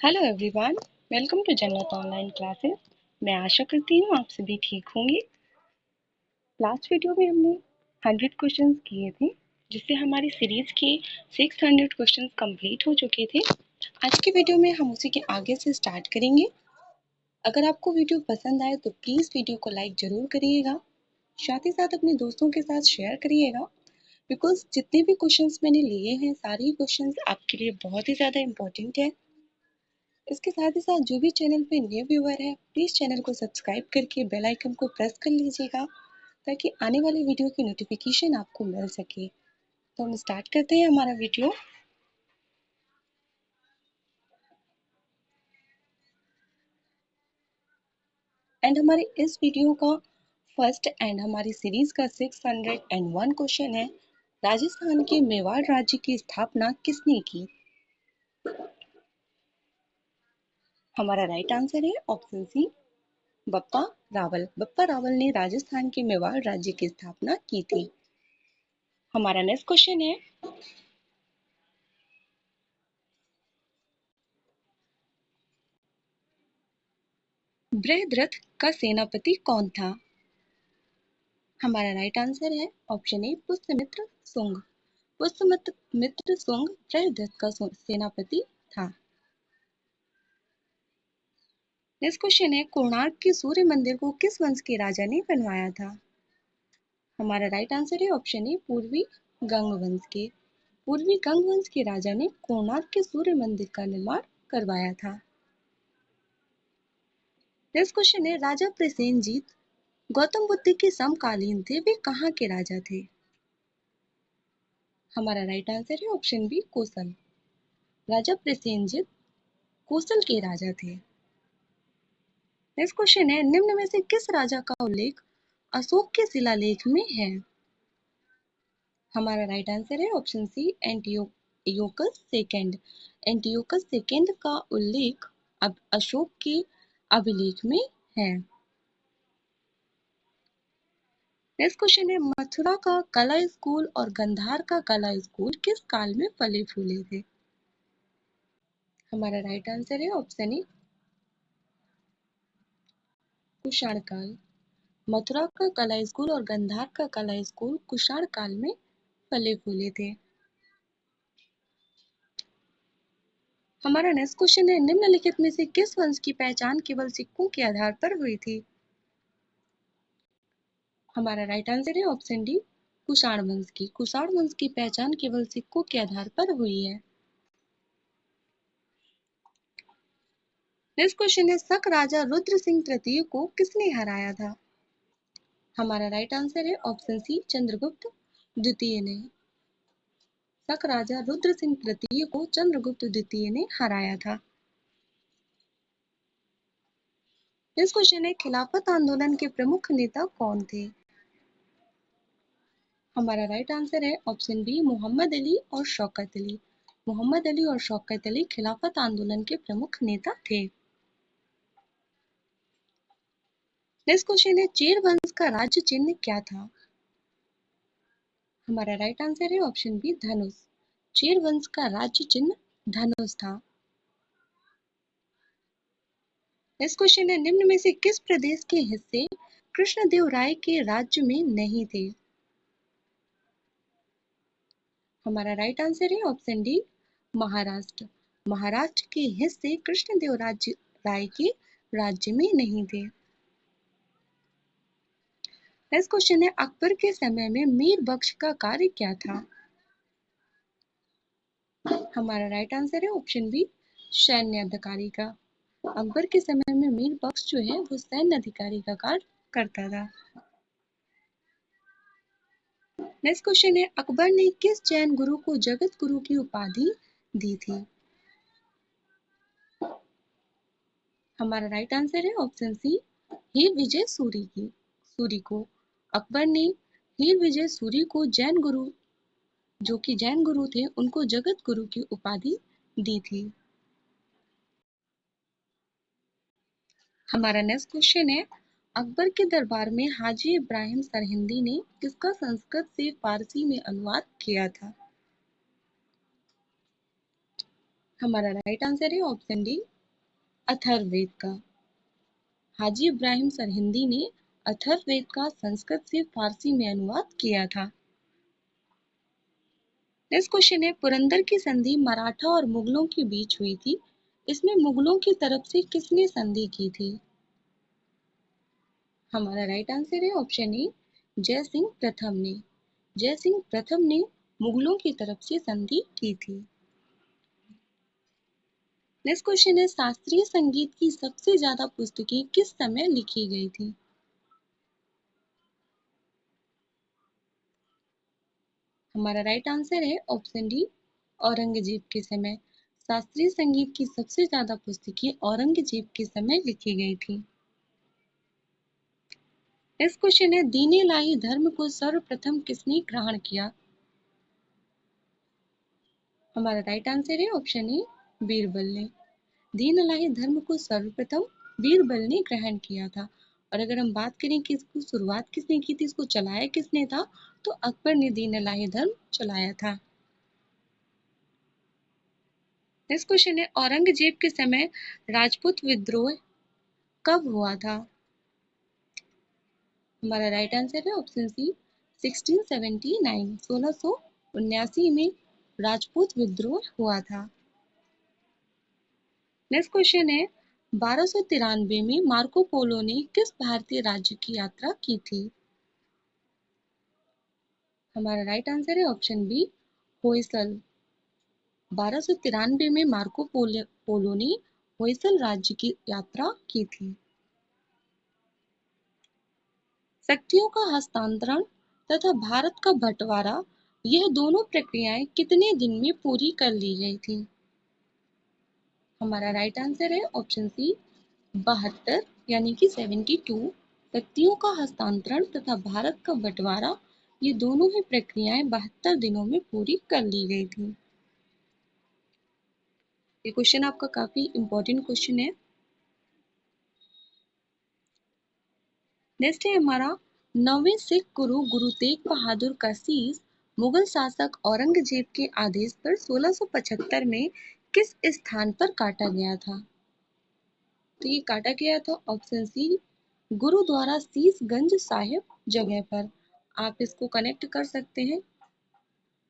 Hello everyone, welcome to जन्नत online classes. मैं आशा करती हूँ आप सभी ठीक होंगे। लास्ट वीडियो में हमने 100 क्वेश्चंस किए थे, जिससे हमारी सीरीज के 600 क्वेश्चंस कंप्लीट हो चुके थे। आज की वीडियो में हम उसी के आगे से स्टार्ट करेंगे। अगर आपको वीडियो पसंद आए तो प्लीज़ वीडियो को लाइक ज़रूर करिएगा, साथ ही साथ अपने दोस्तों के साथ शेयर करिएगा, बिकॉज जितने भी क्वेश्चंस मैंने लिए हैं सारे ही क्वेश्चंस आपके लिए बहुत ही ज़्यादा इम्पोर्टेंट है। इसके साथ ही साथ जो भी चैनल पे न्यू व्यूअर है, प्लीज़ चैनल को सब्सक्राइब करके बेल आइकन को प्रेस कर लीजिएगा, ताकि आने वाली वीडियो की नोटिफिकेशन आपको मिल सके। तो हम स्टार्ट करते हैं हमारा वीडियो। एंड हमारे इस वीडियो का फर्स्ट एंड हमारी सीरीज का 601 क्वेश्चन है, राजस्थान के मेवाड़ राज्य की स्थापना किसने की? हमारा राइट आंसर है ऑप्शन सी, बप्पा रावल। बप्पा रावल ने राजस्थान के मेवाड़ राज्य की स्थापना की थी। हमारा नेक्स्ट क्वेश्चन है, बृहद्रथ का सेनापति कौन था? हमारा राइट आंसर है ऑप्शन ए, पुष्यमित्र शुंग। पुष्यमित्र शुंग बृहद्रथ का सेनापति था। नेक्स्ट क्वेश्चन है, कोणार्क के सूर्य मंदिर को किस वंश के राजा ने बनवाया था? हमारा राइट आंसर है ऑप्शन ए, पूर्वी गंग वंश के। पूर्वी गंग वंश के राजा ने कोणार्क के सूर्य मंदिर का निर्माण करवाया था। नेक्स्ट क्वेश्चन है, राजा प्रसेनजीत गौतम बुद्ध के समकालीन थे, वे कहाँ के राजा थे? हमारा राइट आंसर है ऑप्शन बी, कोसल। राजा प्रसेनजीत कोसल के राजा थे। नेक्स्ट क्वेश्चन है, निम्न में से किस राजा का उल्लेख अशोक के शिलालेख में है? हमारा राइट आंसर है option C, Antiochus second. Antiochus second का उल्लेख अब अशोक के अभिलेख में है। नेक्स्ट क्वेश्चन है, मथुरा का कला स्कूल और गंधार का कला स्कूल किस काल में फले फूले थे? हमारा राइट आंसर है ऑप्शन ए, कुषाण काल। मथुरा का कला स्कूल और गंधार का कला स्कूल कुषाण काल में फले फूले थे। हमारा नेक्स्ट क्वेश्चन है, निम्नलिखित में से किस वंश की पहचान केवल सिक्कों के आधार पर हुई थी? हमारा राइट आंसर है ऑप्शन डी, कुषाण वंश की। कुषाण वंश की पहचान केवल सिक्कों के आधार पर हुई है। नेक्स्ट क्वेश्चन है, शक राजा रुद्र सिंह तृतीय को किसने हराया था? हमारा राइट आंसर है ऑप्शन सी, चंद्रगुप्त द्वितीय ने। शक राजा रुद्र सिंह तृतीय को चंद्रगुप्त द्वितीय ने हराया था। नेक्स्ट क्वेश्चन है, खिलाफत आंदोलन के प्रमुख नेता कौन थे? हमारा राइट आंसर है ऑप्शन बी, मोहम्मद अली और शौकत अली। मोहम्मद अली और शौकत अली खिलाफत आंदोलन के प्रमुख नेता थे। नेक्स्ट क्वेश्चन है, चेर वंश का राज्य चिन्ह क्या था? हमारा राइट आंसर है ऑप्शन बी, धनुष। चेर वंश का राज्य चिन्ह धनुष था। नेक्स्ट क्वेश्चन है, निम्न में से किस प्रदेश के हिस्से कृष्णदेव राय के राज्य में नहीं थे? हमारा राइट आंसर है ऑप्शन डी, महाराष्ट्र। महाराष्ट्र के हिस्से कृष्णदेव राय के राज्य में नहीं थे। नेक्स्ट क्वेश्चन है, अकबर के समय में मीर बख्श का कार्य क्या था? हमारा राइट आंसर है ऑप्शन बी, सैन्य अधिकारी का। अकबर के समय में मीर बख्श जो है वो सैन्य अधिकारी का कार्य करता था। नेक्स्ट क्वेश्चन है, अकबर ने किस जैन गुरु को जगत गुरु की उपाधि दी थी? हमारा राइट आंसर है ऑप्शन सी, हीर विजय सूरी को। अकबर ने हीर विजय सूरी को जैन गुरु, जो कि जैन गुरु थे, उनको जगत गुरु की उपाधि दी थी। हमारा नेक्स्ट क्वेश्चन है, अकबर के दरबार में हाजी इब्राहिम सरहिंदी ने किसका संस्कृत से फारसी में अनुवाद किया था? हमारा राइट आंसर है ऑप्शन डी, अथर्ववेद का। हाजी इब्राहिम सरहिंदी ने अथर्ववेद का संस्कृत से फारसी में अनुवाद किया था। नेक्स्ट क्वेश्चन है, पुरंदर की संधि मराठा और मुगलों के बीच हुई थी। इसमें मुगलों की तरफ से किसने संधि की थी? हमारा राइट आंसर है ऑप्शन ए, जय सिंह प्रथम ने। जय सिंह प्रथम ने मुगलों की तरफ से संधि की थी। नेक्स्ट क्वेश्चन है, शास्त्रीय संगीत की सबसे ज्यादा पुस्तकें किस समय लिखी गई थी? हमारा राइट आंसर है ऑप्शन डी, औरंगजेब के समय। शास्त्रीय संगीत की सबसे ज्यादा पुस्तकें औरंगजेब के समय लिखी गई थी। नेक्स्ट क्वेश्चन है, दीन इलाही धर्म को सर्वप्रथम किसने ग्रहण किया? हमारा राइट आंसर है ऑप्शन ए, बीरबल ने। दीन इलाही धर्म को सर्वप्रथम बीरबल ने ग्रहण किया था। और अगर हम बात करें कि इसको शुरुआत किसने की थी, इसको चलाया किसने था, तो अकबर ने दीन इलाही धर्म चलाया था। नेक्स्ट क्वेश्चन है, औरंगजेब के समय राजपूत विद्रोह कब हुआ था? हमारा राइट आंसर है ऑप्शन सी, 1679, 1679 में राजपूत विद्रोह हुआ था। नेक्स्ट क्वेश्चन है, 1293 में मार्को पोलो ने किस भारतीय राज्य की यात्रा की थी? हमारा राइट आंसर है ऑप्शन बी, होयसल। 1293 में मार्को पोलो ने होयसल राज्य की यात्रा की थी। शक्तियों का हस्तांतरण तथा भारत का बंटवारा, यह दोनों प्रक्रियाएं कितने दिन में पूरी कर ली गई थी? हमारा राइट आंसर है ऑप्शन सी, 72 यानी कि 72। शक्तियों का हस्तांतरण तथा भारत का बंटवारा, ये दोनों ही प्रक्रियाएं 72 दिनों में पूरी कर ली गई थी। ये क्वेश्चन आपका काफी इंपॉर्टेंट क्वेश्चन है। नेक्स्ट है हमारा, 9वें सिख गुरु गुरु तेग बहादुर का शीश मुगल शासक औरंगजेब के आदेश पर 1675 में किस स्थान पर काटा गया था? तो ये काटा गया था ऑप्शन सी, गुरुद्वारा शीशगंज साहिब जगह पर। आप इसको कनेक्ट कर सकते हैं,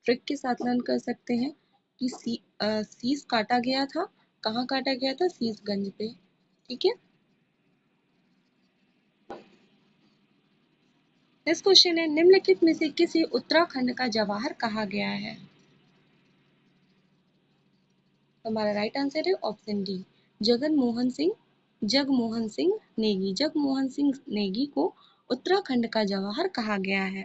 ट्रिक के साथ लर्न कर सकते हैं कि शीश काटा गया था, कहाँ काटा गया था, शीशगंज पे। ठीक है। नेक्स्ट क्वेश्चन है, निम्नलिखित में से किसे उत्तराखंड का जवाहर कहा गया है? हमारा राइट आंसर है ऑप्शन डी, जगमोहन सिंह नेगी। जगमोहन सिंह नेगी को उत्तराखंड का जवाहर कहा गया है।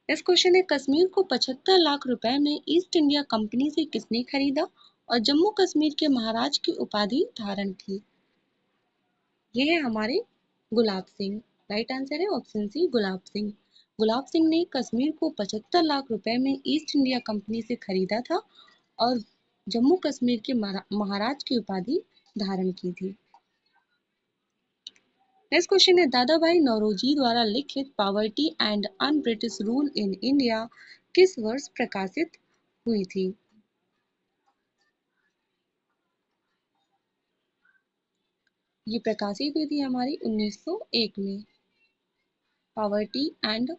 नेक्स्ट क्वेश्चन है, कश्मीर को 75 लाख रुपए में ईस्ट इंडिया कंपनी से किसने खरीदा और जम्मू कश्मीर के महाराज की उपाधि धारण की? ये है हमारे गुलाब सिंह। राइट आंसर है ऑप्शन सी, गुलाब सिंह। गुलाब सिंह ने कश्मीर को 75 लाख रुपए में ईस्ट इंडिया कंपनी से खरीदा था और जम्मू कश्मीर के महाराज की उपाधि धारण की थी। नेक्स्ट क्वेश्चन है, दादा भाई नौरोजी द्वारा लिखित poverty and un British rule in India किस वर्ष प्रकाशित हुई थी? ये प्रकाशित हुई थी हमारी 1901 में। Poverty and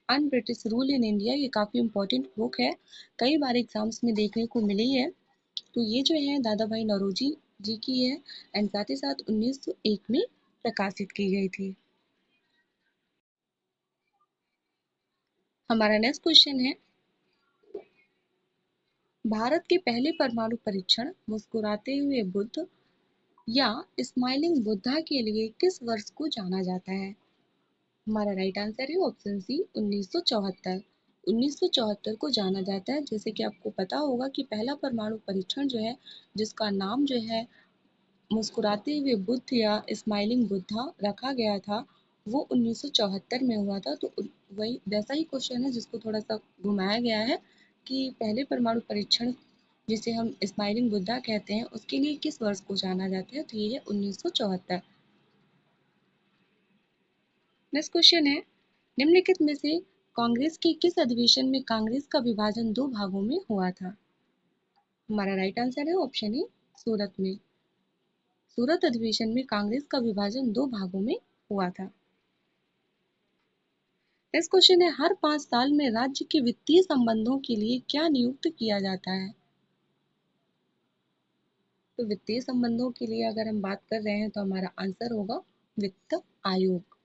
un British rule in India, ये काफ़ी इंपॉर्टेंट बुक है, कई बार एग्जाम्स में देखने को मिली है। तो ये जो है दादा भाई नौरोजी जी की है एंड साथ ही साथ 1901 में प्रकाशित की गई थी। हमारा नेक्स्ट क्वेश्चन है, भारत के पहले परमाणु परीक्षण मुस्कुराते हुए बुद्ध या स्माइलिंग बुद्धा के लिए किस वर्ष को जाना जाता है? हमारा राइट आंसर है ऑप्शन सी, 1974। 1974 को जाना जाता है। जैसे कि आपको पता होगा कि पहला परमाणु परीक्षण जो है, जिसका नाम जो है मुस्कुराते हुए बुद्ध या स्माइलिंग बुद्धा रखा गया था, वो 1974 में हुआ था। तो वही वैसा ही क्वेश्चन है जिसको थोड़ा सा घुमाया गया है कि पहले परमाणु परीक्षण जिसे हम स्माइलिंग बुद्धा कहते हैं, उसके लिए किस वर्ष को जाना जाता है, तो ये है 1974। नेक्स्ट क्वेश्चन है, निम्नलिखित में से कांग्रेस के किस अधिवेशन में कांग्रेस का विभाजन दो भागों में हुआ था? हमारा राइट आंसर है ऑप्शन ए, सूरत में। सूरत अधिवेशन में कांग्रेस का विभाजन 2 भागों में हुआ था। नेक्स्ट क्वेश्चन है, हर 5 साल में राज्य के वित्तीय संबंधों के लिए क्या नियुक्त किया जाता है? तो वित्तीय संबंधों के लिए अगर हम बात कर रहे हैं तो हमारा आंसर होगा वित्त आयोग।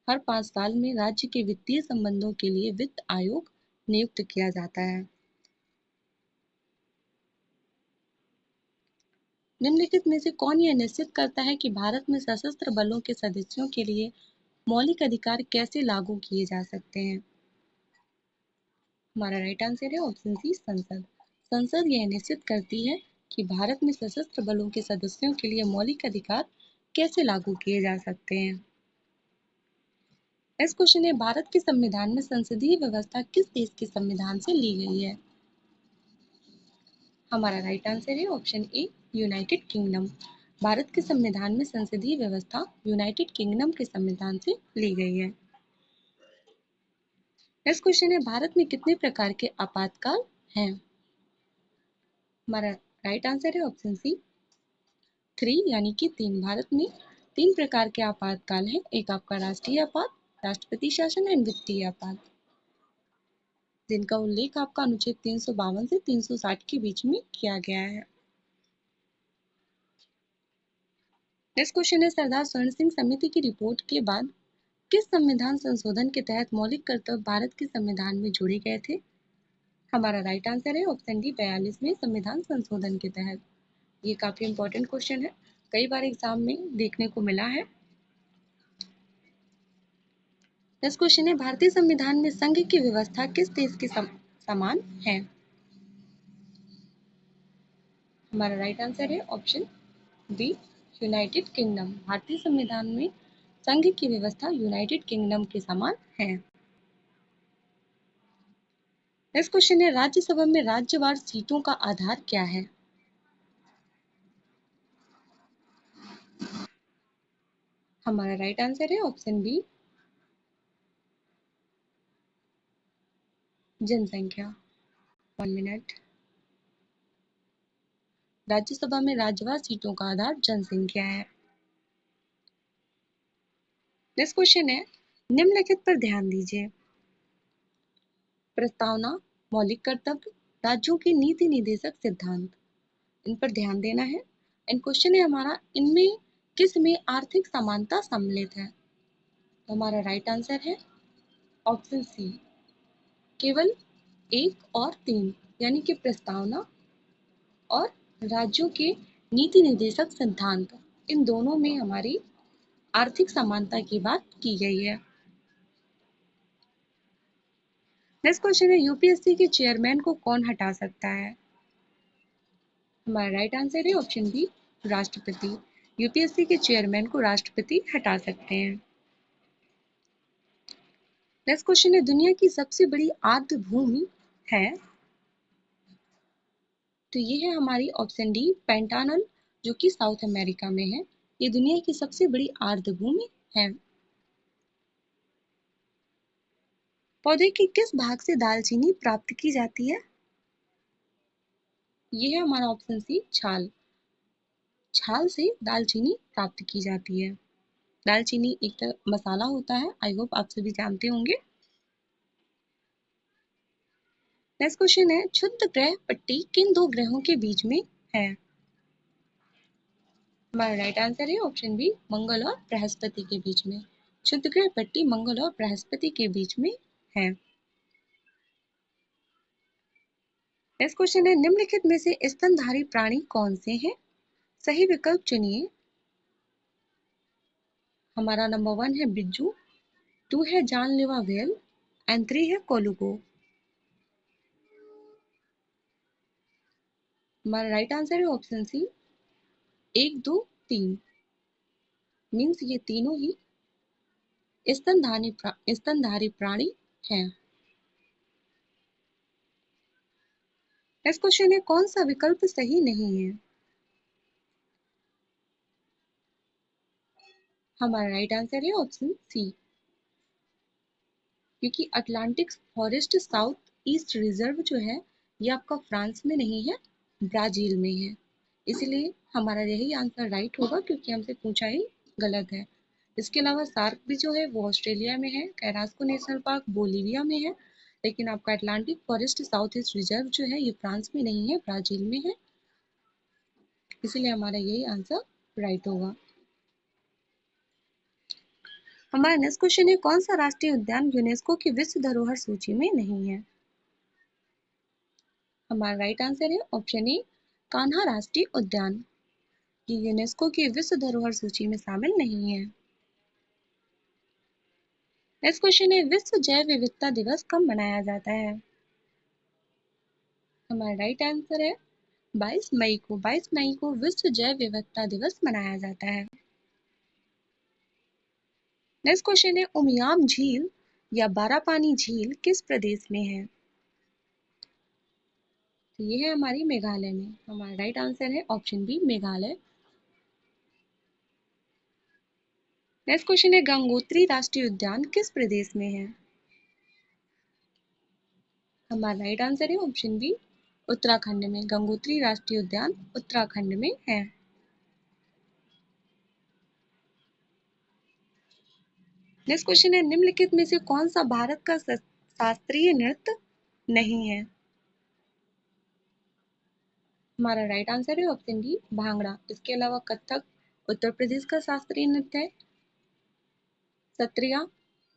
हर 5 साल में राज्य के वित्तीय संबंधों के लिए वित्त आयोग नियुक्त किया जाता है। निम्नलिखित में से कौन यह निश्चित करता है कि भारत में सशस्त्र बलों के सदस्यों के लिए मौलिक अधिकार कैसे लागू किए जा सकते हैं? हमारा राइट आंसर है ऑप्शन सी, संसद। संसद यह निश्चित करती है कि भारत में सशस्त्र बलों के सदस्यों के लिए मौलिक अधिकार कैसे लागू किए जा सकते हैं। नेक्स्ट क्वेश्चन है, भारत के संविधान में संसदीय व्यवस्था किस देश के संविधान से ली गई है? हमारा राइट आंसर है option A, United kingdom. Bharat के संविधान में संसदीय व्यवस्था यूनाइटेड किंगडम के संविधान से ली गई है। नेक्स्ट क्वेश्चन है, भारत में कितने प्रकार के आपातकाल हैं? हमारा राइट आंसर है ऑप्शन सी, 3 यानी कि 3। भारत में 3 प्रकार के आपातकाल हैं। एक आपका राष्ट्रीय आपात, राष्ट्रपति शासन एंड वित्तीय आपात, जिनका उल्लेख आपका अनुच्छेद 352 से 360 के बीच में किया गया है। नेक्स्ट क्वेश्चन है, सरदार स्वर्ण सिंह समिति की रिपोर्ट के बाद किस संविधान संशोधन के तहत मौलिक कर्तव्य भारत के संविधान में जोड़े गए थे? हमारा राइट आंसर है ऑप्शन डी, 42वें संविधान संशोधन के तहत। ये काफी इंपॉर्टेंट क्वेश्चन है, कई बार एग्जाम में देखने को मिला है। नेक्स्ट क्वेश्चन है, भारतीय संविधान में संघ की व्यवस्था किस देश के समान है? हमारा राइट आंसर है ऑप्शन बी, यूनाइटेड किंगडम। भारतीय संविधान में संघ की व्यवस्था यूनाइटेड किंगडम के समान है। नेक्स्ट क्वेश्चन है, राज्यसभा में राज्यवार सीटों का आधार क्या है? हमारा राइट आंसर है ऑप्शन बी, जनसंख्या। 1 मिनट। राज्यसभा में राज्यवार सीटों का आधार जनसंख्या है। नेक्स्ट क्वेश्चन है, निम्नलिखित पर ध्यान दीजिए। प्रस्तावना, मौलिक कर्तव्य, राज्यों के नीति निदेशक सिद्धांत, इन पर ध्यान देना है। एंड क्वेश्चन है हमारा, इनमें किस में आर्थिक समानता सम्मिलित है? तो हमारा राइट आंसर है ऑप्शन सी, केवल 1 और 3, यानी कि प्रस्तावना और राज्यों के नीति निर्देशक सिद्धांत, इन दोनों में हमारी आर्थिक समानता की बात की गई है। नेक्स्ट क्वेश्चन है, यूपीएससी के चेयरमैन को कौन हटा सकता है? हमारा राइट आंसर है ऑप्शन बी, राष्ट्रपति। यूपीएससी के चेयरमैन को राष्ट्रपति हटा सकते हैं। नेक्स्ट क्वेश्चन है, दुनिया की सबसे बड़ी आर्द्र भूमि है? तो ये है हमारी ऑप्शन डी, पेंटानल, जो कि साउथ अमेरिका में है। ये दुनिया की सबसे बड़ी आर्द्र भूमि है। पौधे के किस भाग से दालचीनी प्राप्त की जाती है? ये है हमारा ऑप्शन सी, छाल। छाल से दालचीनी प्राप्त की जाती है। दालचीनी एक तरह मसाला होता है, आई होप आप सभी जानते होंगे। नेक्स्ट क्वेश्चन है, क्षुद्र ग्रह पट्टी किन 2 ग्रहों के बीच में है? हमारा राइट आंसर है ऑप्शन बी, मंगल और बृहस्पति के बीच में। क्षुद्र ग्रह पट्टी मंगल और बृहस्पति के बीच में है। नेक्स्ट क्वेश्चन है, निम्नलिखित में से स्तनधारी प्राणी कौन से हैं? सही विकल्प चुनिए। हमारा नंबर 1 है बिज्जू, 2 है जानलेवा व्हेल एंड 3 है कोलुगो। हमारा राइट आंसर है ऑप्शन सी, 1, 2, 3, मीन्स ये तीनों ही स्तनधारी प्राणी हैं। नेक्स्ट क्वेश्चन है, कौन सा विकल्प सही नहीं है? हमारा राइट आंसर है ऑप्शन सी, क्योंकि Atlantic forest south east reserve जो है ये आपका फ्रांस में नहीं है, ब्राजील में है। इसलिए हमारा यही आंसर राइट होगा क्योंकि हमसे पूछा ही गलत है। इसके अलावा सार्क भी जो है वो ऑस्ट्रेलिया में है, कैरास्को नेशनल पार्क बोलीविया में है, लेकिन आपका Atlantic forest south east reserve जो है ये फ्रांस में नहीं है, ब्राजील में है। इसलिए हमारा यही आंसर राइट होगा। हमारा नेक्स्ट क्वेश्चन है, कौन सा राष्ट्रीय उद्यान यूनेस्को की विश्व धरोहर सूची में नहीं है? हमारा राइट आंसर है ऑप्शन ए कान्हा राष्ट्रीय उद्यान। ये यूनेस्को की विश्व धरोहर सूची में शामिल नहीं है। नेक्स्ट क्वेश्चन है, विश्व जैव विविधता दिवस कब मनाया जाता है? हमारा राइट आंसर है 22 मई को। 22 मई को विश्व जैव विविधता दिवस मनाया जाता है। नेक्स्ट क्वेश्चन है, उमियाम झील या बारापानी झील किस प्रदेश में है? तो ये है हमारी मेघालय में। हमारा राइट आंसर है option B Meghalaya. Next question है, गंगोत्री राष्ट्रीय उद्यान किस प्रदेश में है? हमारा राइट आंसर है ऑप्शन बी उत्तराखंड में। गंगोत्री राष्ट्रीय उद्यान उत्तराखंड में है। नेक्स्ट क्वेश्चन है, निम्नलिखित में से कौन सा भारत का शास्त्रीय नृत्य नहीं है? हमारा राइट आंसर है ऑप्शन डी भांगड़ा। इसके अलावा कथक उत्तर प्रदेश का शास्त्रीय नृत्य है, सत्रिया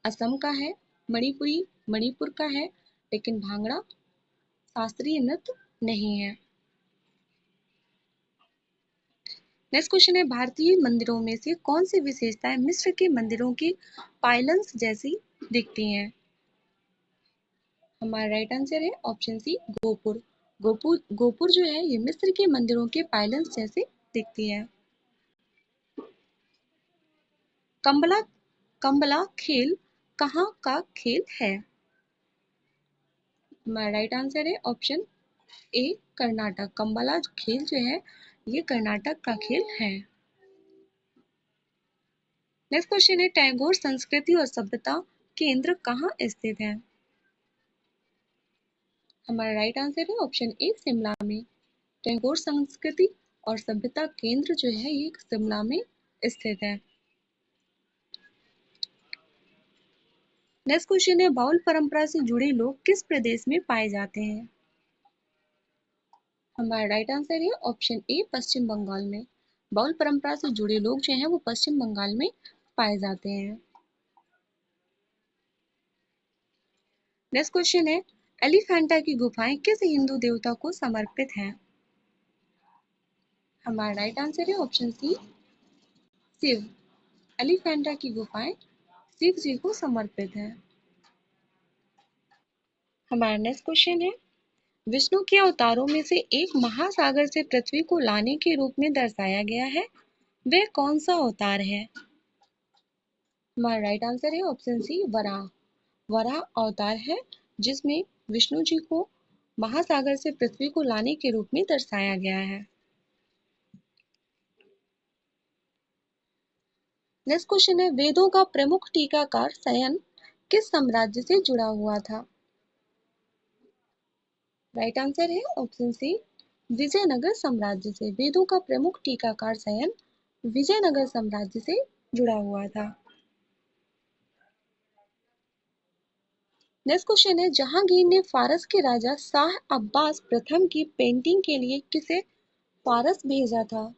असम का है, मणिपुरी मणिपुर का है, लेकिन भांगड़ा शास्त्रीय नृत्य नहीं है। नेक्स्ट क्वेश्चन है, भारतीय मंदिरों में से कौन सी विशेषताएं मिस्र के मंदिरों की पाइलन्स जैसी दिखती हैं? हमारा राइट आंसर है ऑप्शन सी गोपुर। गोपुर जो है ये मिस्र के मंदिरों के पाइलन्स जैसे दिखती है। कंबला कंबला खेल कहाँ का खेल है? हमारा राइट आंसर है ऑप्शन ए कर्नाटक। कंबला खेल जो है ये कर्नाटक का खेल है। नेक्स्ट क्वेश्चन है, टैगोर संस्कृति और सभ्यता केंद्र कहाँ स्थित है? हमारा राइट आंसर है ऑप्शन ए शिमला में। टैगोर संस्कृति और सभ्यता केंद्र जो है ये शिमला में स्थित है। नेक्स्ट क्वेश्चन है, बाउल परंपरा से जुड़े लोग किस प्रदेश में पाए जाते हैं? हमारा राइट आंसर है ऑप्शन ए पश्चिम बंगाल में। बाउल परंपरा से जुड़े लोग जो हैं वो पश्चिम बंगाल में पाए जाते हैं। नेक्स्ट क्वेश्चन है, एलिफेंटा की गुफाएं किस हिंदू देवता को समर्पित हैं? हमारा राइट आंसर है ऑप्शन सी शिव। एलिफेंटा की गुफाएं शिव जी को समर्पित है। हमारा नेक्स्ट क्वेश्चन है, विष्णु के अवतारों में से एक महासागर से पृथ्वी को लाने के रूप में दर्शाया गया है, वह कौन सा अवतार है? हमारा राइट आंसर है ऑप्शन सी वराह। वराह अवतार है जिसमें विष्णु जी को महासागर से पृथ्वी को लाने के रूप में दर्शाया गया है। नेक्स्ट क्वेश्चन है, वेदों का प्रमुख टीकाकार शयन किस साम्राज्य से जुड़ा हुआ था? राइट आंसर है ऑप्शन सी विजयनगर साम्राज्य से। वेदों का प्रमुख टीकाकार शयन विजयनगर साम्राज्य से जुड़ा हुआ था। नेक्स्ट क्वेश्चन है, जहांगीर ने फारस के राजा शाह अब्बास प्रथम की पेंटिंग के लिए किसे फारस भेजा था?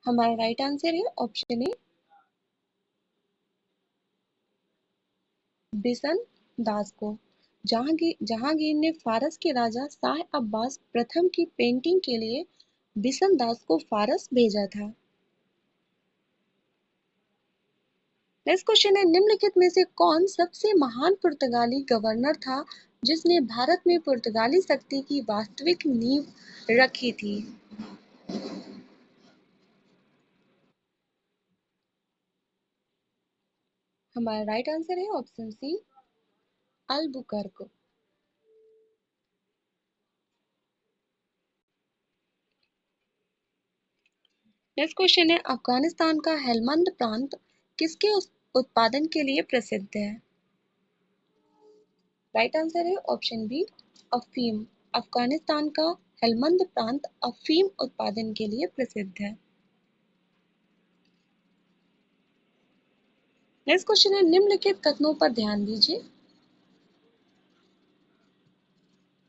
हमारा राइट आंसर है ऑप्शन ए बिशन दास को। जहांगीर ने फारस के राजा शाह अब्बास प्रथम की पेंटिंग के लिए बिशन दास को फारस भेजा था। नेक्स्ट क्वेश्चन है, निम्नलिखित में से कौन सबसे महान पुर्तगाली गवर्नर था जिसने भारत में पुर्तगाली शक्ति की वास्तविक नींव रखी थी? हमारा राइट आंसर है option C Albuquerque. Next question है, अफगानिस्तान का हेलमंद प्रांत किसके उत्पादन के लिए प्रसिद्ध है? राइट आंसर है ऑप्शन बी, अफीम। अफगानिस्तान का हेलमंद प्रांत अफीम उत्पादन के लिए प्रसिद्ध है। नेक्स्ट क्वेश्चन है, निम्नलिखित कथनों पर ध्यान दीजिए।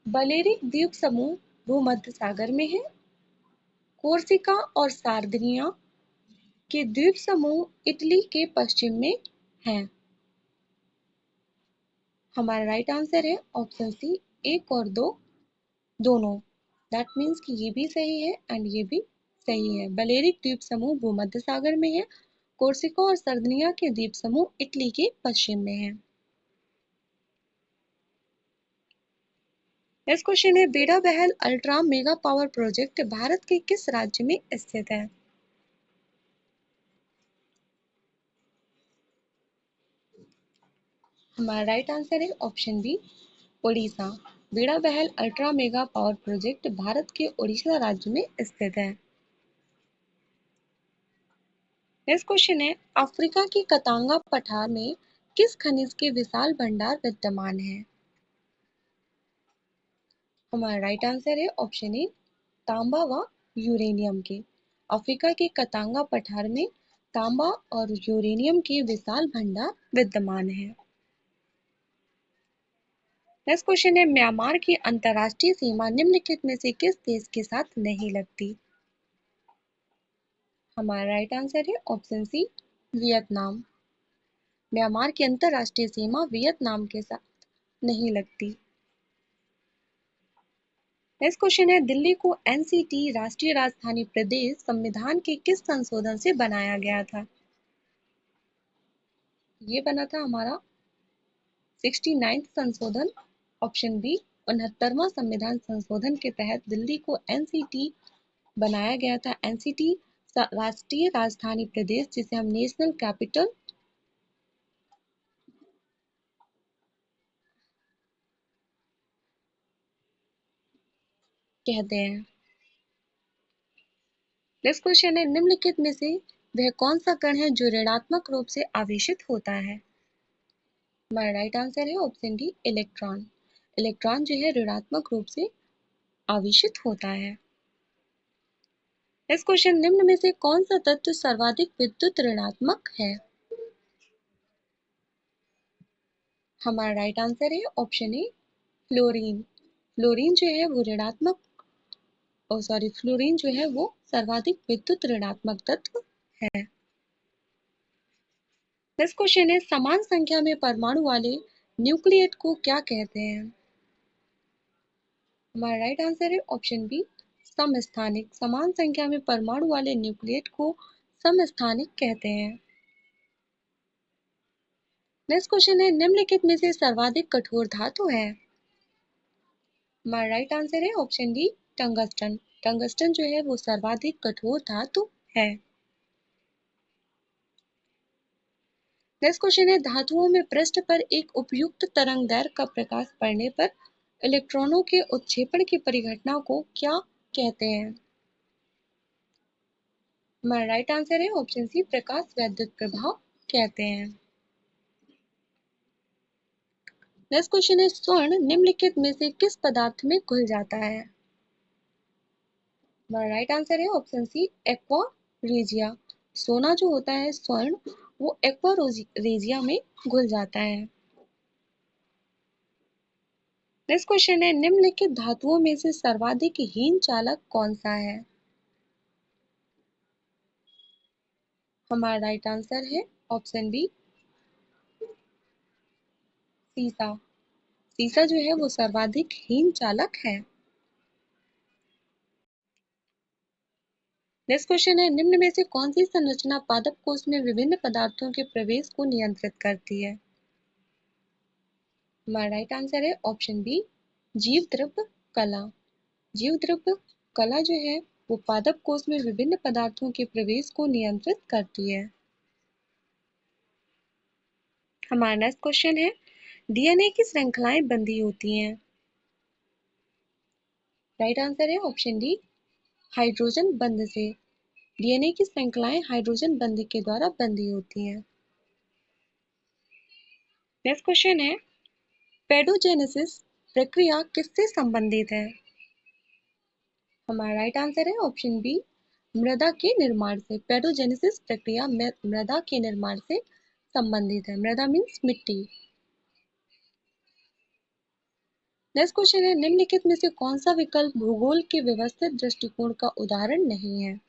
बलेरिक द्वीप समूह भूमध्य सागर में है। कोर्सिका और सार्दिनिया के द्वीप समूह इटली के पश्चिम में हैं। हमारा राइट आंसर है ऑप्शन सी, एक और दो दोनों। दैट मीन्स कि ये भी सही है एंड ये भी सही है। बलेरिक द्वीप समूह भूमध्य सागर में है। कोर्सिका और सर्दिनिया के द्वीप समूह इटली के पश्चिम में है। नेक्स्ट क्वेश्चन है, बेड़ा बहल ultra mega power project Bharat के किस राज्य में स्थित है? हमारा राइट आंसर है ऑप्शन बी, उड़ीसा। बेड़ा बहल ultra mega power project Bharat के उड़ीसा राज्य में स्थित है। नेक्स्ट क्वेश्चन है, अफ्रीका की कतांगा पठार में किस खनिज के विशाल भंडार विद्यमान है? हमारा राइट आंसर है ऑप्शन ए, तांबा व यूरेनियम के। अफ्रीका के कतांगा पठार में तांबा और यूरेनियम के विशाल भंडार विद्यमान है। नेक्स्ट क्वेश्चन है, म्यांमार की अंतर्राष्ट्रीय सीमा निम्नलिखित में से किस देश के साथ नहीं लगती? हमारा राइट आंसर है ऑप्शन सी, वियतनाम। म्यांमार की अंतर्राष्ट्रीय सीमा वियतनाम के साथ नहीं लगती। नेक्स्ट क्वेश्चन है, दिल्ली को एनसीटी राष्ट्रीय राजधानी प्रदेश संविधान के किस संशोधन से बनाया गया था? ये बना था हमारा 69th संशोधन। ऑप्शन बी, 69वां संविधान संशोधन के तहत दिल्ली को एनसीटी बनाया गया था। एनसीटी राष्ट्रीय राजधानी प्रदेश, जिसे हम नेशनल कैपिटल कहते हैं। नेक्स्ट क्वेश्चन है, निम्नलिखित में से वह कौन सा कण है जो ऋणात्मक रूप से आवेशित होता है? हमारा राइट आंसर है ऑप्शन डी, इलेक्ट्रॉन। इलेक्ट्रॉन जो है ऋणात्मक रूप से आवेशित होता है। नेक्स्ट क्वेश्चन, निम्न में से कौन सा तत्व सर्वाधिक विद्युत ऋणात्मक है? हमारा राइट आंसर है ऑप्शन ए, फ्लोरीन। फ्लोरीन जो है वो फ्लोरीन जो है वो सर्वाधिक विद्युत ऋणात्मक तत्व है। नेक्स्ट क्वेश्चन है, समान संख्या में परमाणु वाले न्यूक्लियेट को क्या कहते हैं? हमारा राइट आंसर है ऑप्शन बी, समस्थानिक। समान संख्या में परमाणु वाले न्यूक्लियेट को समस्थानिक कहते हैं। नेक्स्ट क्वेश्चन है, निम्नलिखित में से सर्वाधिक कठोर धातु है? हमारा राइट आंसर है ऑप्शन डी, टंगस्टन। टंगस्टन जो है वो सर्वाधिक कठोर धातु है। नेक्स्ट क्वेश्चन है, धातुओं में पृष्ठ पर एक उपयुक्त तरंगदैर्घ्य का प्रकाश पड़ने पर इलेक्ट्रॉनों के उत्क्षेपण की परिघटना को क्या कहते हैं? हमारा राइट आंसर है ऑप्शन सी, प्रकाश वैद्युत प्रभाव कहते हैं। नेक्स्ट क्वेश्चन है, स्वर्ण निम्नलिखित में से किस पदार्थ में घुल जाता है? हमारा राइट आंसर है ऑप्शन सी, एक्वा रेजिया। सोना जो होता है स्वर्ण, वो एक्वा रेजिया में घुल जाता है। नेक्स्ट क्वेश्चन है, निम्नलिखित धातुओं में से सर्वाधिक हीन चालक कौन सा है? हमारा राइट आंसर है ऑप्शन बी, सीसा। सीसा जो है वो सर्वाधिक हीन चालक है। नेक्स्ट क्वेश्चन है, निम्न में से कौन सी संरचना पादप कोश में विभिन्न पदार्थों के प्रवेश को नियंत्रित करती है? हमारा राइट आंसर है ऑप्शन बी, जीव द्रव्य कला। जीव द्रव्य कला जो है वो पादप कोश में विभिन्न पदार्थों के प्रवेश को नियंत्रित करती है। हमारा नेक्स्ट क्वेश्चन है, डीएनए की श्रृंखलाएं बंधी होती हैं। राइट आंसर है ऑप्शन डी, हाइड्रोजन बंध से। डीएनए की श्रृंखलाएं हाइड्रोजन बंध के द्वारा बंधी होती हैं। नेक्स्ट क्वेश्चन है, पेडोजेनेसिस प्रक्रिया किससे संबंधित है? हमारा राइट आंसर है ऑप्शन बी, मृदा के निर्माण से। पेडोजेनेसिस प्रक्रिया मृदा के निर्माण से संबंधित है। मृदा मीन्स मिट्टी। नेक्स्ट क्वेश्चन है, निम्नलिखित में से कौन सा विकल्प भूगोल के व्यवस्थित दृष्टिकोण का उदाहरण नहीं है?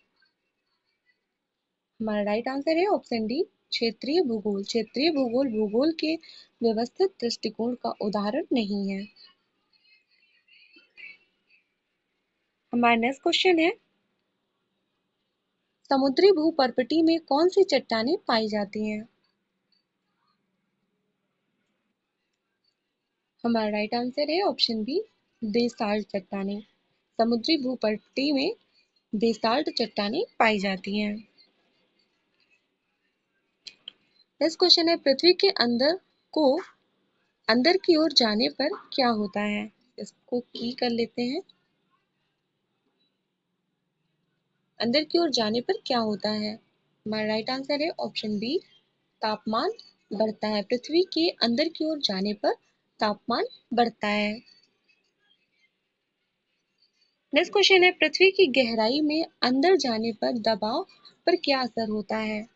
हमारा राइट आंसर है ऑप्शन डी, क्षेत्रीय भूगोल। क्षेत्रीय भूगोल भूगोल के व्यवस्थित दृष्टिकोण का उदाहरण नहीं है। हमारा नेक्स्ट क्वेश्चन है, समुद्री भूपर्पटी में कौन सी चट्टानें पाई जाती हैं? हमारा राइट आंसर है ऑप्शन बी, बेसाल्ट चट्टानें। समुद्री भूपट्टी में बेसाल्ट चट्टानें पाई जाती हैं। नेक्स्ट क्वेश्चन है, पृथ्वी के अंदर की ओर जाने पर क्या होता है? इसको की कर लेते हैं। अंदर की ओर जाने पर क्या होता है? हमारा राइट आंसर है ऑप्शन बी, तापमान बढ़ता है। पृथ्वी के अंदर की ओर जाने पर तापमान बढ़ता है। नेक्स्ट क्वेश्चन है, पृथ्वी की गहराई में अंदर जाने पर दबाव पर क्या असर होता है?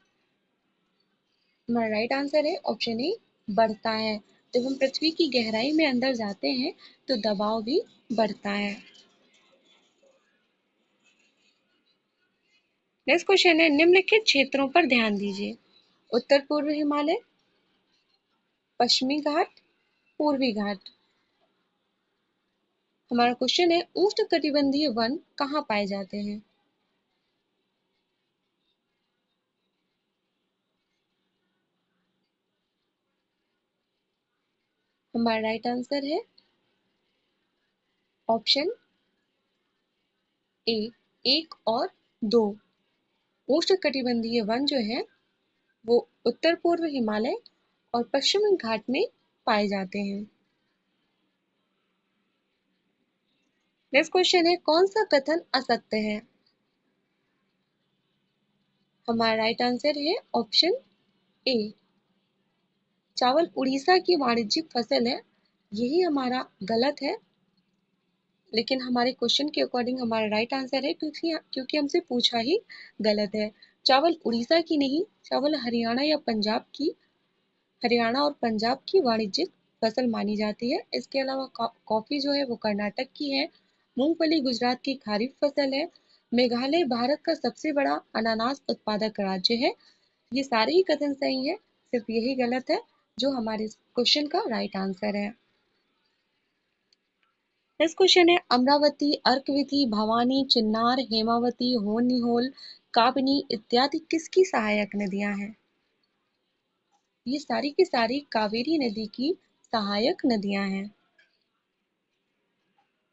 हमारा राइट आंसर है ऑप्शन ए, बढ़ता है। जब हम पृथ्वी की गहराई में अंदर जाते हैं तो दबाव भी बढ़ता है। नेक्स्ट क्वेश्चन है, निम्नलिखित क्षेत्रों पर ध्यान दीजिए। उत्तर पूर्व हिमालय, पश्चिमी घाट, पूर्वी घाट। हमारा क्वेश्चन है, उष्णकटिबंधीय वन कहाँ पाए जाते हैं? हमारा राइट आंसर है ऑप्शन ए, एक और दो। उष्णकटिबंधीय वन जो है वो उत्तर पूर्व हिमालय और पश्चिमी घाट में पाए जाते हैं। नेक्स्ट क्वेश्चन है, कौन सा कथन असत्य है? हमारा राइट आंसर है ऑप्शन ए, चावल उड़ीसा की वाणिज्यिक फसल है। यही हमारा गलत है, लेकिन हमारे क्वेश्चन के अकॉर्डिंग हमारा राइट आंसर है, क्योंकि हमसे पूछा ही गलत है। चावल उड़ीसा की नहीं, चावल हरियाणा और पंजाब की वाणिज्यिक फसल मानी जाती है। इसके अलावा कॉफी जो है वो कर्नाटक की है। मूंगफली गुजरात की खारिफ फसल है। मेघालय भारत का सबसे बड़ा अनानास उत्पादक राज्य है। ये सारे ही कथन सही है, सिर्फ यही गलत है जो हमारे क्वेश्चन का राइट आंसर है। नेक्स्ट क्वेश्चन है, अमरावती, अर्कविथी, भवानी, चिन्नार, हेमावती, होन्नीहोल, काबनी इत्यादि किसकी सहायक नदियां हैं? ये सारी की सारी कावेरी नदी की सहायक नदियां हैं।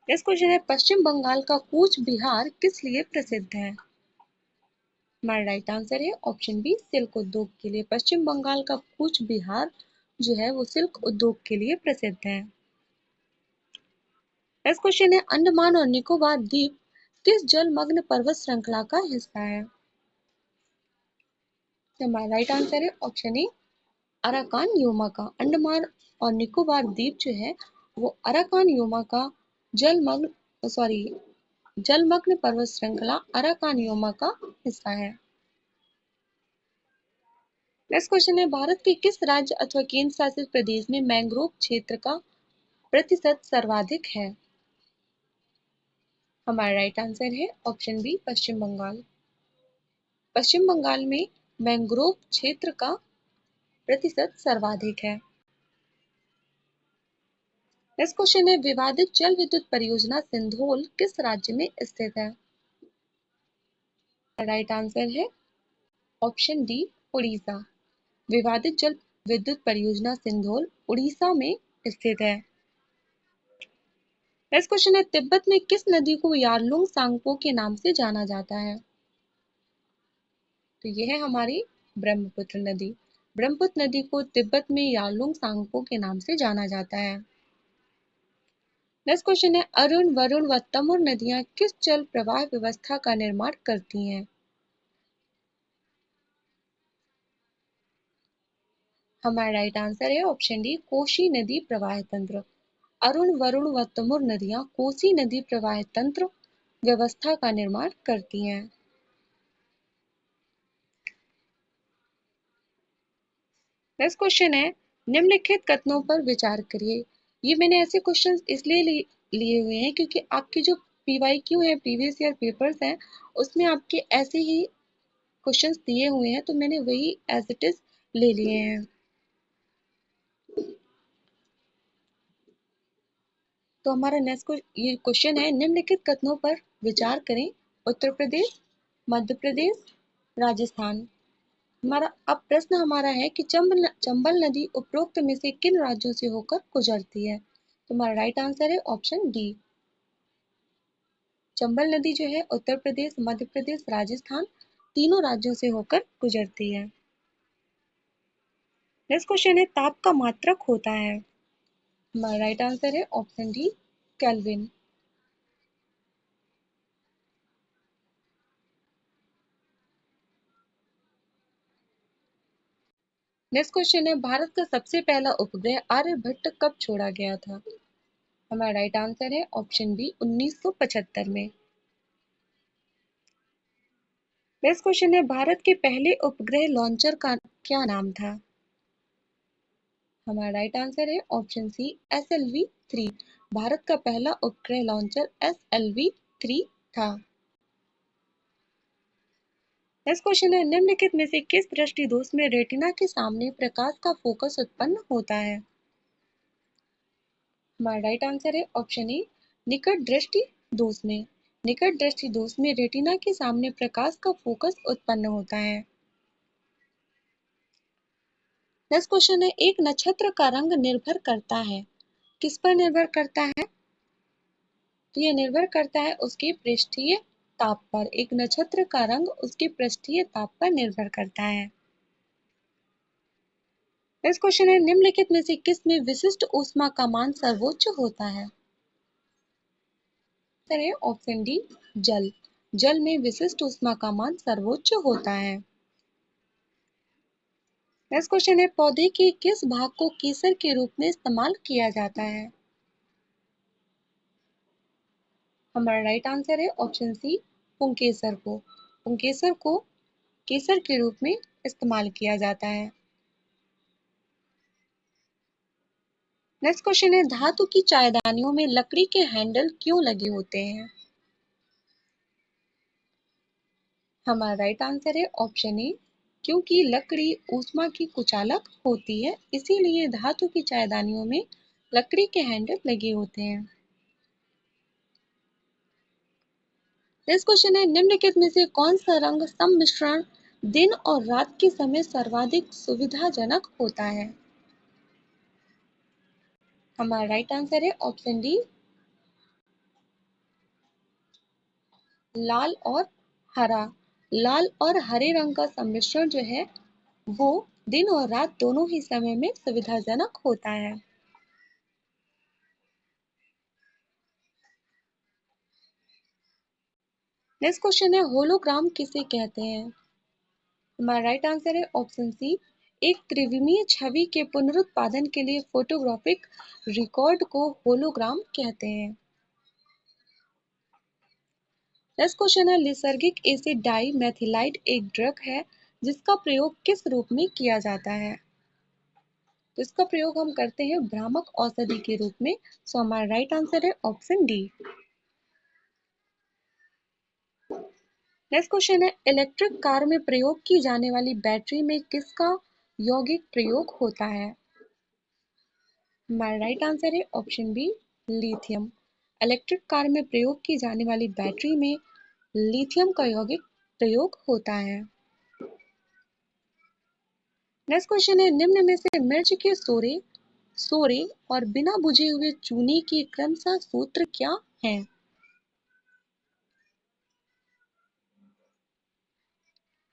नेक्स्ट क्वेश्चन है, पश्चिम बंगाल का कूच बिहार किस लिए प्रसिद्ध है? हमारा राइट आंसर है ऑप्शन बी, सिल्क उद्योग के लिए। पश्चिम बंगाल का कूच बिहार जो है वो सिल्क उद्योग के लिए प्रसिद्ध है। नेक्स्ट क्वेश्चन है, अंडमान और निकोबार द्वीप किस जलमग्न पर्वत श्रृंखला का हिस्सा है? हमारा राइट आंसर है ऑप्शन ए, अराकान योमा का। अंडमान और निकोबार द्वीप जो है वो अराकान योमा का जलमग्न पर्वत श्रृंखला अराकान योमा का हिस्सा है। नेक्स्ट क्वेश्चन है, भारत के किस राज्य अथवा केंद्र शासित प्रदेश में मैंग्रोव क्षेत्र का प्रतिशत सर्वाधिक है? हमारा राइट आंसर है ऑप्शन बी, पश्चिम बंगाल। पश्चिम बंगाल में मैंग्रोव क्षेत्र का प्रतिशत सर्वाधिक है। नेक्स्ट क्वेश्चन है, विवादित जल विद्युत परियोजना सिंधोल किस राज्य में स्थित है? राइट आंसर है ऑप्शन डी, उड़ीसा। विवादित जल विद्युत परियोजना सिंधोल उड़ीसा में स्थित है। नेक्स्ट क्वेश्चन है, तिब्बत में किस नदी को यारलुंग सांगपो के नाम से जाना जाता है? तो यह है हमारी ब्रह्मपुत्र नदी। ब्रह्मपुत्र नदी को तिब्बत में यारलुंग सांगपो के नाम से जाना जाता है। नेक्स्ट क्वेश्चन है, अरुण, वरुण व तमुर नदियां किस जल प्रवाह व्यवस्था का निर्माण करती हैं? हमारा राइट आंसर है ऑप्शन डी, कोसी नदी प्रवाह तंत्र। अरुण, वरुण व तमुर नदियां कोसी नदी प्रवाह तंत्र व्यवस्था का निर्माण करती हैं। नेक्स्ट क्वेश्चन है, निम्नलिखित कथनों पर विचार करिए। ये मैंने ऐसे क्वेश्चन इसलिए लिए हुए हैं क्योंकि आपके जो PYQ है, प्रीवियस ईयर पेपर्स हैं, उसमें आपके ऐसे ही क्वेश्चंस दिए हुए हैं, तो मैंने वही एज इट इज ले लिए हैं। तो हमारा नेक्स्ट ये क्वेश्चन है, निम्नलिखित कथनों पर विचार करें। उत्तर प्रदेश, मध्य प्रदेश, राजस्थान। हमारा अब प्रश्न हमारा है कि चंबल नदी उपरोक्त में से किन राज्यों से होकर गुजरती है। तो हमारा राइट आंसर है ऑप्शन डी। चंबल नदी जो है उत्तर प्रदेश, मध्य प्रदेश, राजस्थान तीनों राज्यों से होकर गुजरती है। नेक्स्ट क्वेश्चन है, ताप का मात्रक होता है। हमारा राइट आंसर है option D, kelvin. Next question है, भारत का सबसे पहला उपग्रह आर्यभट्ट कब छोड़ा गया था। हमारा राइट आंसर है ऑप्शन बी, 1975 में। नेक्स्ट क्वेश्चन है, भारत के पहले उपग्रह लॉन्चर का क्या नाम था। हमारा राइट आंसर है ऑप्शन सी, SLV-3। भारत का पहला उपग्रह लॉन्चर SLV-3 था। नेक्स्ट क्वेश्चन है, निम्नलिखित में से किस दृष्टि दोष में रेटिना के सामने प्रकाश का फोकस उत्पन्न होता है। हमारा राइट आंसर है ऑप्शन ए, निकट दृष्टि दोष में। निकट दृष्टि दोष में रेटिना के सामने प्रकाश का फोकस उत्पन्न होता है। नेक्स्ट क्वेश्चन है, एक नक्षत्र का रंग निर्भर करता है, किस पर निर्भर करता है। तो यह निर्भर करता है उसके पृष्ठीय ताप पर। एक नक्षत्र का रंग उसके पृष्ठीय ताप पर निर्भर करता है। नेक्स्ट क्वेश्चन है, निम्नलिखित में से किस में विशिष्ट ऊष्मा का मान सर्वोच्च होता है। ऑप्शन डी, जल। जल में विशिष्ट ऊष्मा का मान सर्वोच्च होता है। नेक्स्ट क्वेश्चन है, पौधे के किस भाग को केसर के रूप में इस्तेमाल किया जाता है। हमारा राइट आंसर है ऑप्शन सी, पुंकेसर को। पुंकेसर को केसर के रूप में इस्तेमाल किया जाता है। नेक्स्ट क्वेश्चन है, धातु की चायदानियों में लकड़ी के हैंडल क्यों लगे होते हैं। हमारा राइट आंसर है ऑप्शन ए, क्योंकि लकड़ी ऊष्मा की कुचालक होती है, इसीलिए धातु की चायदानियों में लकड़ी के हैंडल लगे होते हैं। नेक्स्ट क्वेश्चन है, निम्नलिखित में से कौन सा रंग सम्मिश्रण दिन और रात के समय सर्वाधिक सुविधाजनक होता है। हमारा राइट आंसर है ऑप्शन डी, लाल और हरा। लाल और हरे रंग का सम्मिश्रण जो है वो दिन और रात दोनों ही समय में सुविधाजनक होता है। नेक्स्ट क्वेश्चन है, होलोग्राम किसे कहते हैं। हमारा राइट आंसर है ऑप्शन सी, एक त्रिविमीय छवि के पुनरुत्पादन के लिए फोटोग्राफिक रिकॉर्ड को होलोग्राम कहते हैं। नेक्स्ट क्वेश्चन है, लिसर्गिक एसिड डाई मेथिलाइड एक ड्रग है जिसका प्रयोग किस रूप में किया जाता है। तो इसका प्रयोग हम करते हैं भ्रामक औषधि के रूप में। सो हमारा राइट आंसर है ऑप्शन डी। नेक्स्ट क्वेश्चन है, इलेक्ट्रिक कार में प्रयोग की जाने वाली बैटरी में किसका यौगिक प्रयोग होता है। हमारा राइट आंसर है option B, lithium. Electric car में प्रयोग की जाने वाली बैटरी में लिथियम का यौगिक प्रयोग होता है। नेक्स्ट क्वेश्चन है, निम्न में से मिर्च के सोरे सोरे और बिना बुझे हुए चूने के क्रमशः सूत्र क्या हैं।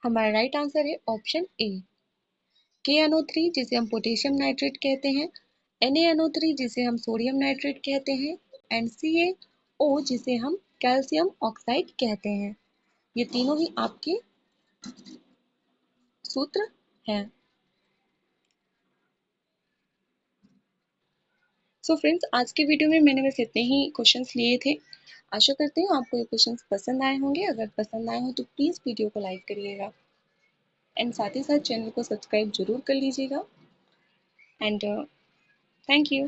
हमारा राइट आंसर है ऑप्शन ए, KNO3 जिसे हम पोटेशियम नाइट्रेट कहते हैं, NaNO3 जिसे हम सोडियम नाइट्रेट कहते हैं, एंड CaO जिसे हम कैल्शियम ऑक्साइड कहते हैं। ये तीनों ही आपके सूत्र हैं। सो फ्रेंड्स, आज के वीडियो में मैंने बस इतने ही क्वेश्चंस लिए थे। आशा करती हूँ आपको ये क्वेश्चंस पसंद आए होंगे। अगर पसंद आए हो तो प्लीज़ वीडियो को लाइक करिएगा एंड साथ ही साथ चैनल को सब्सक्राइब जरूर कर लीजिएगा। And thank you.